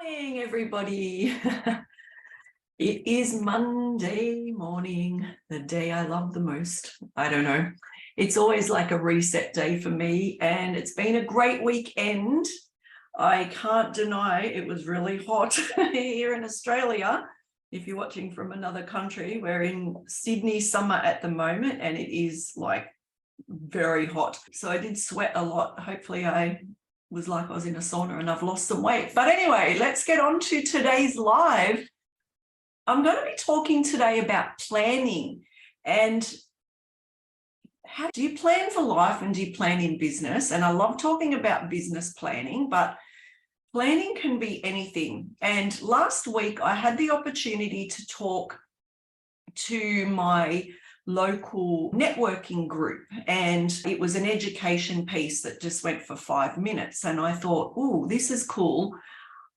Morning, everybody. It is Monday morning, the day I love the most. I don't know. It's always like a reset day for me, and it's been a great weekend. I can't deny it was really hot here in Australia. If you're watching from another country, we're in Sydney summer at the moment, and it is like very hot. So I did sweat a lot. Hopefully I was like I was in a sauna and I've lost some weight. But anyway, let's get on to today's live. I'm going to be talking today about planning and how do you plan for life and do you plan in business? And I love talking about business planning, but planning can be anything. And last week I had the opportunity to talk to my local networking group, and it was an education piece that just went for 5 minutes. And I thought, oh, this is cool.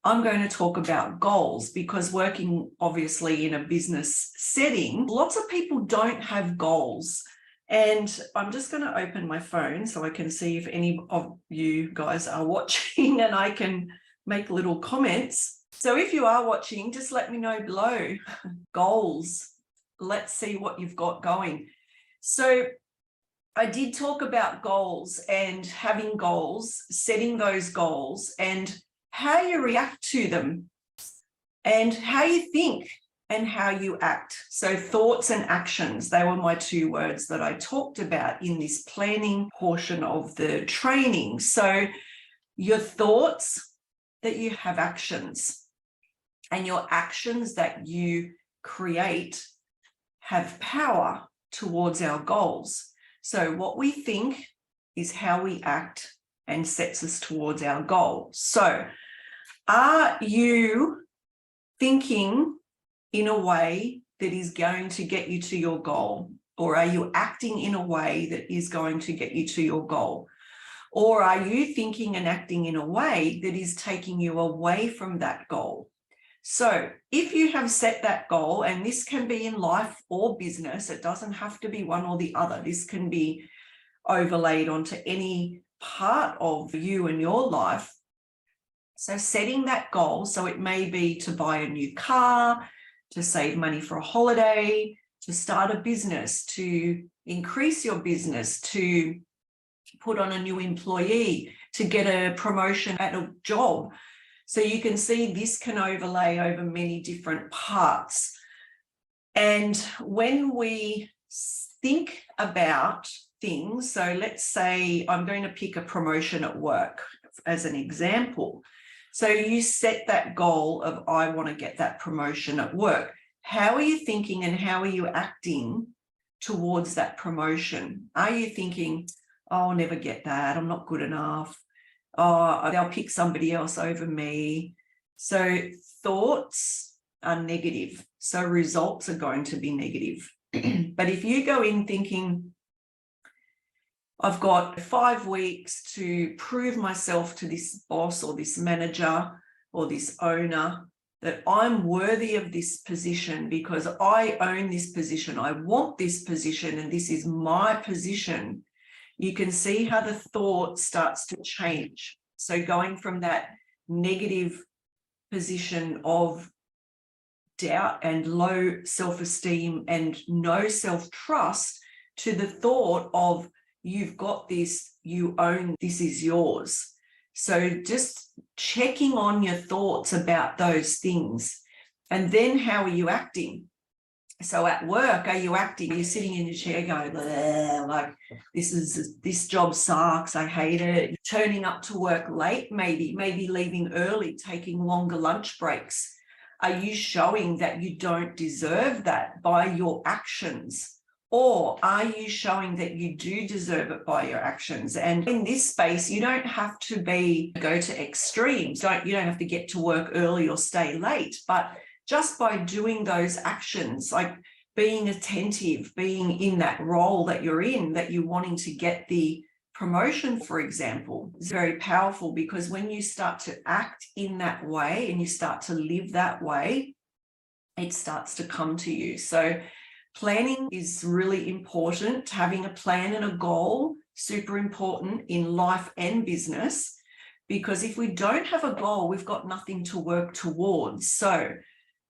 I'm going to talk about goals, because working obviously in a business setting, lots of people don't have goals. And I'm just going to open my phone so I can see if any of you guys are watching and I can make little comments. So if you are watching, just let me know below. Goals. Let's see what you've got going. So I did talk about goals and having goals, setting those goals, and how you react to them, and how you think and how you act. So thoughts and actions, they were my 2 words that I talked about in this planning portion of the training. So your thoughts, that you have actions, and your actions that you create have power towards our goals. So what we think is how we act and sets us towards our goal. So are you thinking in a way that is going to get you to your goal? Or are you acting in a way that is going to get you to your goal? Or are you thinking and acting in a way that is taking you away from that goal? So if you have set that goal, and this can be in life or business, it doesn't have to be one or the other. This can be overlaid onto any part of you and your life. So setting that goal, so it may be to buy a new car, to save money for a holiday, to start a business, to increase your business, to put on a new employee, to get a promotion at a job. So you can see this can overlay over many different parts. And when we think about things, so let's say I'm going to pick a promotion at work as an example. So you set that goal of, I want to get that promotion at work. How are you thinking and how are you acting towards that promotion? Are you thinking, oh, I'll never get that, I'm not good enough, oh, they'll pick somebody else over me? So thoughts are negative, so results are going to be negative. But if you go in thinking, I've got 5 weeks to prove myself to this boss or this manager or this owner that I'm worthy of this position because I own this position, I want this position, and this is my position, you can see how the thought starts to change. So going from that negative position of doubt and low self-esteem and no self-trust to the thought of, you've got this, you own, this is yours. So just checking on your thoughts about those things. And then how are you acting? So at work, are you acting? Are you sitting in your chair going, like, this job sucks, I hate it? Turning up to work late, maybe leaving early, taking longer lunch breaks. Are you showing that you don't deserve that by your actions? Or are you showing that you do deserve it by your actions? And in this space, you don't have to go to extremes. You don't have to get to work early or stay late, but just by doing those actions, like being attentive, being in that role that you're in, that you're wanting to get the promotion, for example, is very powerful, because when you start to act in that way and you start to live that way, it starts to come to you. So planning is really important. Having a plan and a goal, super important in life and business. because if we don't have a goal, we've got nothing to work towards. So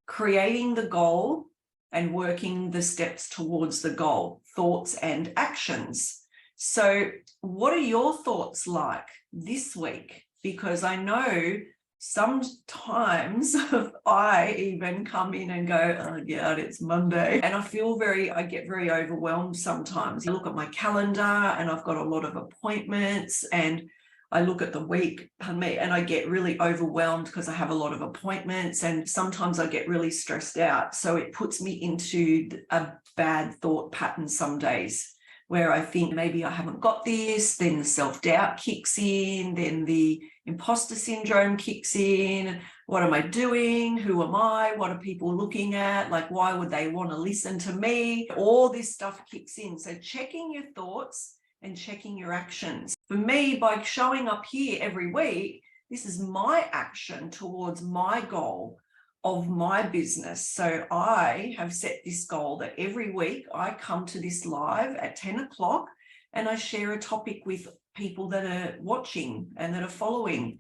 creating the goal and working the steps towards the goal, thoughts and actions. So what are your thoughts like this week? Because I know sometimes I even come in and go, oh yeah, it's Monday. And I get very overwhelmed sometimes. I look at my calendar and I've got a lot of appointments, and I look at the week and I get really overwhelmed because I have a lot of appointments, and sometimes I get really stressed out. So it puts me into a bad thought pattern some days, where I think maybe I haven't got this, then the self-doubt kicks in, then the imposter syndrome kicks in. What am I doing? Who am I? What are people looking at? Like, why would they want to listen to me? All this stuff kicks in. So checking your thoughts and checking your actions. For me, by showing up here every week, this is my action towards my goal of my business. So I have set this goal that every week I come to this live at 10 o'clock and I share a topic with people that are watching and that are following,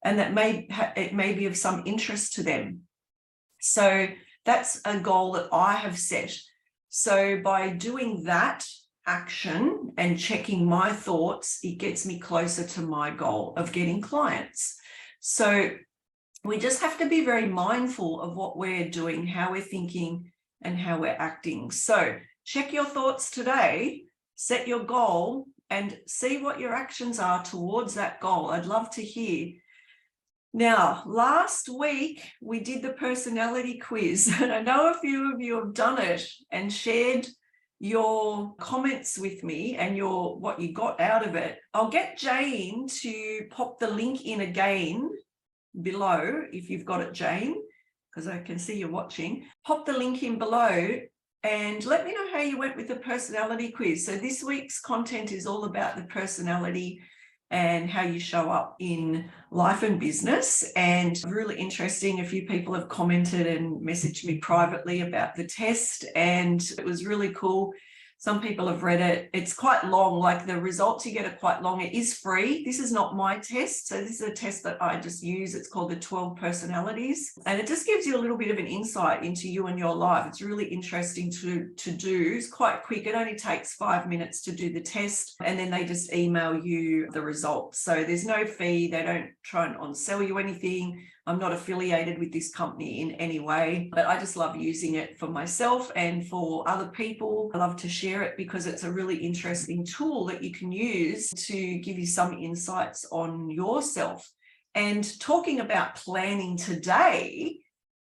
and that it may be of some interest to them. So that's a goal that I have set. So by doing that action and checking my thoughts, it gets me closer to my goal of getting clients. So we just have to be very mindful of what we're doing, how we're thinking, and how we're acting. So check your thoughts today, set your goal, and see what your actions are towards that goal. I'd love to hear. Now, last week we did the personality quiz, and I know a few of you have done it and shared your comments with me and what you got out of it. I'll get Jane to pop the link in again below if you've got it, Jane, because I can see you're watching. Pop the link in below and let me know how you went with the personality quiz. So this week's content is all about the personality and how you show up in life and business. And really interesting, a few people have commented and messaged me privately about the test, and it was really cool. Some people have read it. It's quite long, like the results you get are quite long. It is free. This is not my test. So this is a test that I just use. It's called the 12 personalities. And it just gives you a little bit of an insight into you and your life. It's really interesting to do. It's quite quick. It only takes 5 minutes to do the test. And then they just email you the results. So there's no fee. They don't try and on-sell you anything. I'm not affiliated with this company in any way, but I just love using it for myself and for other people. I love to share it because it's a really interesting tool that you can use to give you some insights on yourself. And talking about planning today,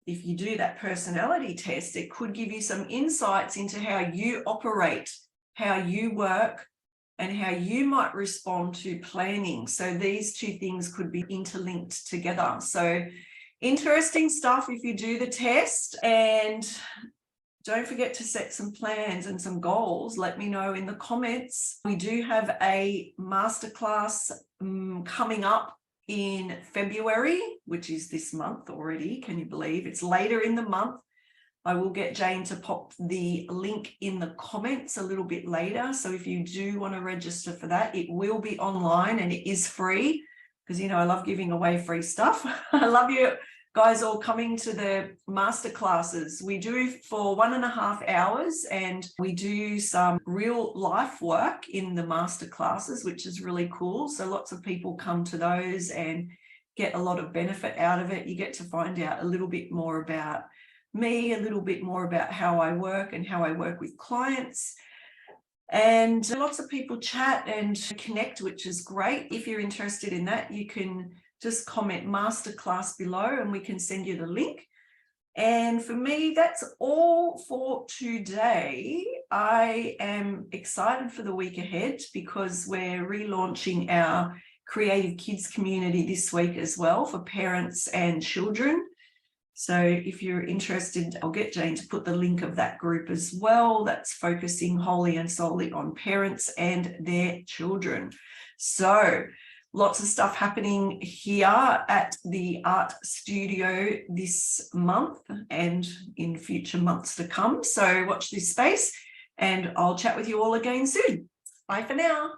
if you do that personality test, it could give you some insights into how you operate, how you work, and how you might respond to planning. So these two things could be interlinked together. So interesting stuff if you do the test. And don't forget to set some plans and some goals. Let me know in the comments. We do have a masterclass coming up in February, which is this month already. Can you believe it's later in the month? I will get Jane to pop the link in the comments a little bit later. So if you do want to register for that, it will be online and it is free, because, you know, I love giving away free stuff. I love you guys all coming to the masterclasses. We do for 1.5 hours, and we do some real life work in the masterclasses, which is really cool. So lots of people come to those and get a lot of benefit out of it. You get to find out a little bit more about me, a little bit more about how I work and how I work with clients. And lots of people chat and connect, which is great. If you're interested in that, you can just comment masterclass below and we can send you the link. And for me, that's all for today. I am excited for the week ahead because we're relaunching our Creative Kids community this week as well for parents and children. So if you're interested, I'll get Jane to put the link of that group as well. That's focusing wholly and solely on parents and their children. So lots of stuff happening here at the art studio this month and in future months to come. So watch this space and I'll chat with you all again soon. Bye for now.